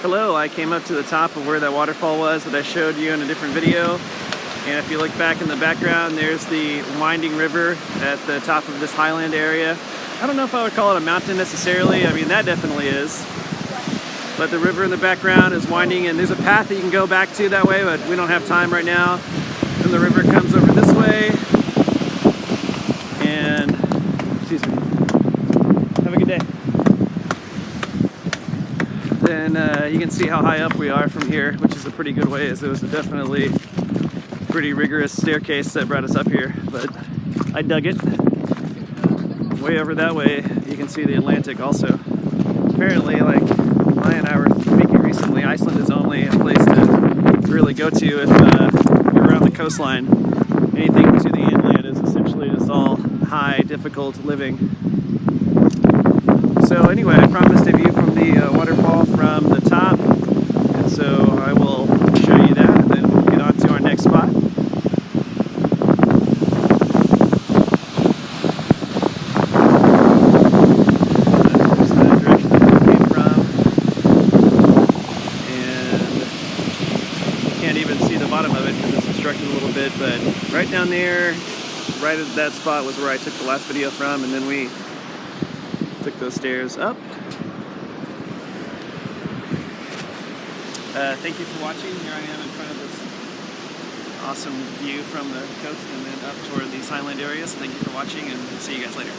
hello. I came up to the top of where that waterfall was that I showed you in a different video. And if you look back in the background, there's the winding river at the top of this highland area. I don't know if I would call it a mountain necessarily. I mean, that definitely is. But the river in the background is winding, and there's a path that you can go back to that way, but we don't have time right now. Then the river comes over this way. And, excuse me. Have a good day. Then you can see how high up we are from here, which is a pretty good ways. It was definitely pretty rigorous staircase that brought us up here, but I dug it. Way over that way, you can see the Atlantic also. Apparently, like Maya and I were speaking recently, Iceland is only a place to really go to if you're around the coastline. Anything to the inland is essentially just all high, difficult living. So anyway, I promised a view from the waterfall from the top, and so I will show you that, and then we'll get on to our next spot. There's the direction that we came from, and you can't even see the bottom of it because it's obstructed a little bit, but right down there, right at that spot was where I took the last video from, and then we took those stairs up. Thank you for watching. Here I am in front of this awesome view from the coast and then up toward these highland areas. Thank you for watching, and see you guys later.